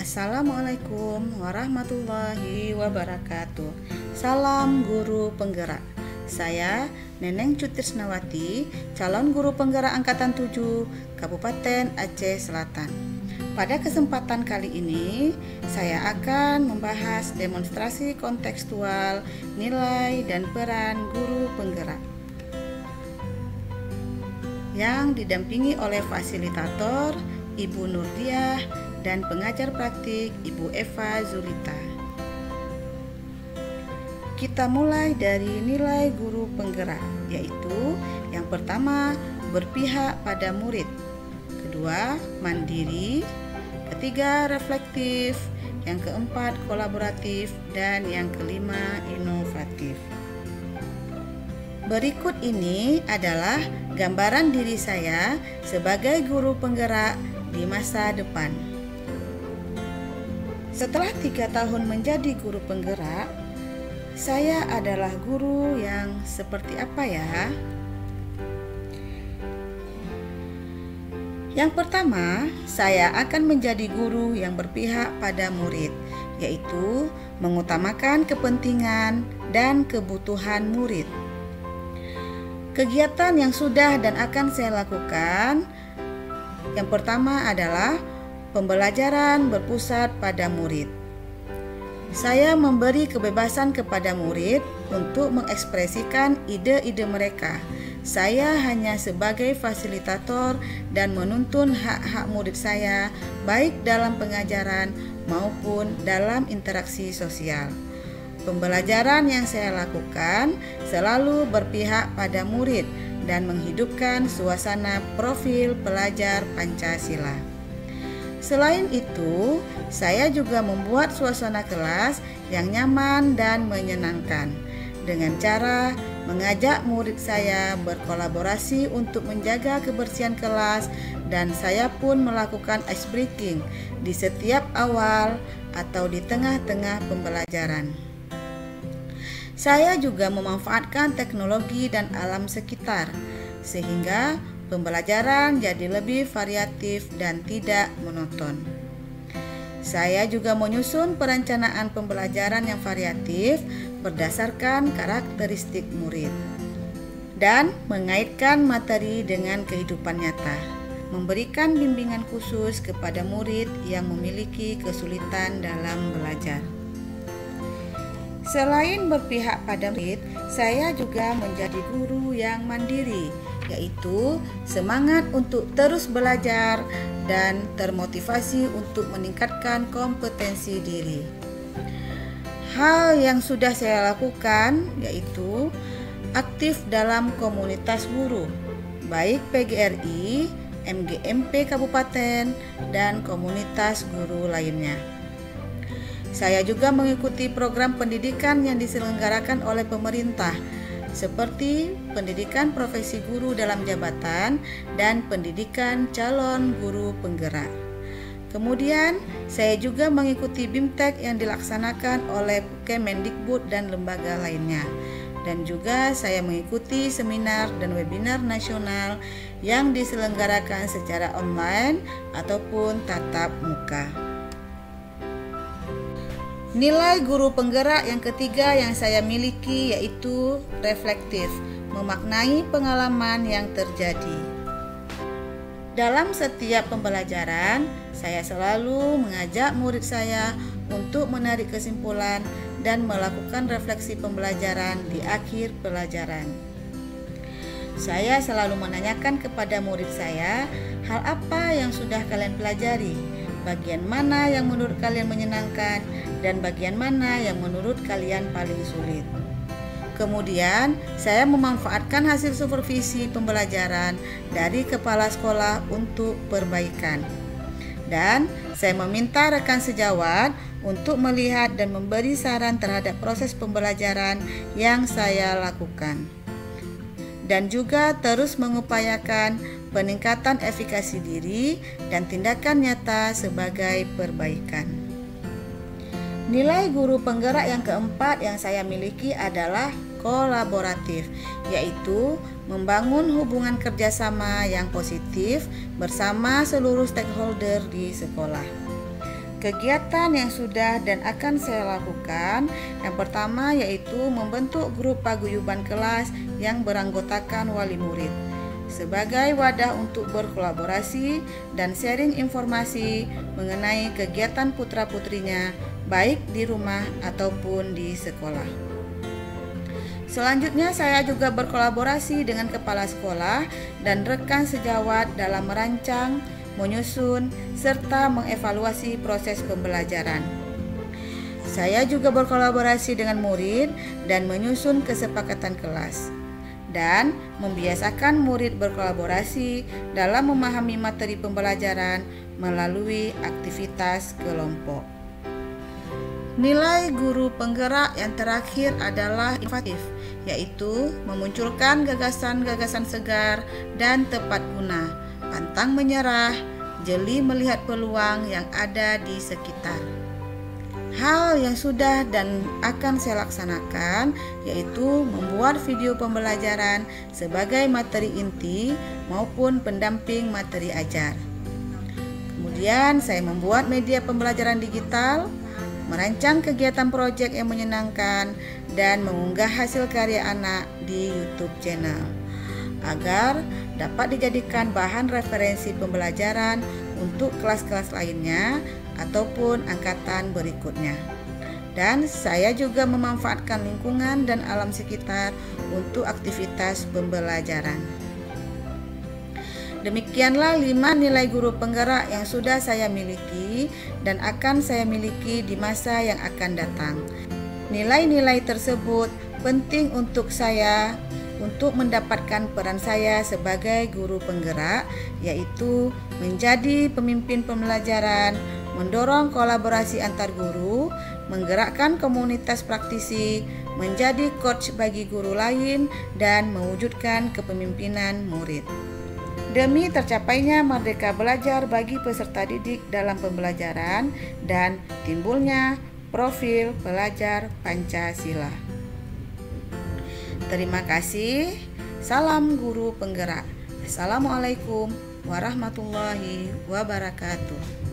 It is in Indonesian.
Assalamualaikum warahmatullahi wabarakatuh. Salam guru penggerak. Saya Neneng Cutrisnawati, calon guru penggerak angkatan 7 Kabupaten Aceh Selatan. Pada kesempatan kali ini, saya akan membahas demonstrasi kontekstual nilai dan peran guru penggerak yang didampingi oleh fasilitator Ibu Nurdiah dan pengajar praktik Ibu Eva Zulita. Kita mulai dari nilai guru penggerak, yaitu yang pertama berpihak pada murid, kedua mandiri, ketiga reflektif, yang keempat kolaboratif, dan yang kelima inovatif. Berikut ini adalah gambaran diri saya sebagai guru penggerak di masa depan. Setelah 3 tahun menjadi guru penggerak, saya adalah guru yang seperti apa ya? Yang pertama, saya akan menjadi guru yang berpihak pada murid, yaitu mengutamakan kepentingan dan kebutuhan murid. Kegiatan yang sudah dan akan saya lakukan, yang pertama adalah pembelajaran berpusat pada murid. Saya memberi kebebasan kepada murid untuk mengekspresikan ide-ide mereka. Saya hanya sebagai fasilitator dan menuntun hak-hak murid saya, baik dalam pengajaran maupun dalam interaksi sosial. Pembelajaran yang saya lakukan selalu berpihak pada murid dan menghidupkan suasana profil pelajar Pancasila. Selain itu, saya juga membuat suasana kelas yang nyaman dan menyenangkan dengan cara mengajak murid saya berkolaborasi untuk menjaga kebersihan kelas, dan saya pun melakukan ice breaking di setiap awal atau di tengah-tengah pembelajaran. Saya juga memanfaatkan teknologi dan alam sekitar sehingga pembelajaran jadi lebih variatif dan tidak monoton. Saya juga menyusun perencanaan pembelajaran yang variatif berdasarkan karakteristik murid dan mengaitkan materi dengan kehidupan nyata, memberikan bimbingan khusus kepada murid yang memiliki kesulitan dalam belajar. Selain berpihak pada murid, saya juga menjadi guru yang mandiri, yaitu semangat untuk terus belajar dan termotivasi untuk meningkatkan kompetensi diri. Hal yang sudah saya lakukan yaitu aktif dalam komunitas guru, baik PGRI, MGMP Kabupaten, dan komunitas guru lainnya. Saya juga mengikuti program pendidikan yang diselenggarakan oleh pemerintah, seperti pendidikan profesi guru dalam jabatan dan pendidikan calon guru penggerak. Kemudian, saya juga mengikuti BIMTEK yang dilaksanakan oleh Kemendikbud dan lembaga lainnya. Dan juga saya mengikuti seminar dan webinar nasional yang diselenggarakan secara online ataupun tatap muka. Nilai guru penggerak yang ketiga yang saya miliki yaitu reflektif, memaknai pengalaman yang terjadi. Dalam setiap pembelajaran, saya selalu mengajak murid saya untuk menarik kesimpulan dan melakukan refleksi pembelajaran di akhir pelajaran. Saya selalu menanyakan kepada murid saya, hal apa yang sudah kalian pelajari? Bagian mana yang menurut kalian menyenangkan dan bagian mana yang menurut kalian paling sulit. Kemudian, saya memanfaatkan hasil supervisi pembelajaran dari kepala sekolah untuk perbaikan. Dan saya meminta rekan sejawat untuk melihat dan memberi saran terhadap proses pembelajaran yang saya lakukan. Dan juga terus mengupayakan peningkatan efikasi diri dan tindakan nyata sebagai perbaikan. Nilai guru penggerak yang keempat yang saya miliki adalah kolaboratif, yaitu membangun hubungan kerjasama yang positif bersama seluruh stakeholder di sekolah. Kegiatan yang sudah dan akan saya lakukan, yang pertama yaitu membentuk grup paguyuban kelas yang beranggotakan wali murid sebagai wadah untuk berkolaborasi dan sharing informasi mengenai kegiatan putra-putrinya baik di rumah ataupun di sekolah. Selanjutnya saya juga berkolaborasi dengan kepala sekolah dan rekan sejawat dalam merancang, menyusun, serta mengevaluasi proses pembelajaran. Saya juga berkolaborasi dengan murid dan menyusun kesepakatan kelas dan membiasakan murid berkolaborasi dalam memahami materi pembelajaran melalui aktivitas kelompok. Nilai guru penggerak yang terakhir adalah inovatif, yaitu memunculkan gagasan-gagasan segar dan tepat guna, pantang menyerah, jeli melihat peluang yang ada di sekitar. Hal yang sudah dan akan saya laksanakan yaitu membuat video pembelajaran sebagai materi inti maupun pendamping materi ajar. Kemudian saya membuat media pembelajaran digital, merancang kegiatan proyek yang menyenangkan, dan mengunggah hasil karya anak di YouTube channel agar dapat dijadikan bahan referensi pembelajaran untuk kelas-kelas lainnya ataupun angkatan berikutnya. Dan saya juga memanfaatkan lingkungan dan alam sekitar untuk aktivitas pembelajaran. Demikianlah 5 nilai guru penggerak yang sudah saya miliki dan akan saya miliki di masa yang akan datang. Nilai-nilai tersebut penting untuk saya untuk mendapatkan peran saya sebagai guru penggerak, yaitu menjadi pemimpin pembelajaran, mendorong kolaborasi antar guru, menggerakkan komunitas praktisi, menjadi coach bagi guru lain, dan mewujudkan kepemimpinan murid. Demi tercapainya merdeka belajar bagi peserta didik dalam pembelajaran dan timbulnya profil pelajar Pancasila. Terima kasih. Salam guru penggerak. Assalamualaikum warahmatullahi wabarakatuh.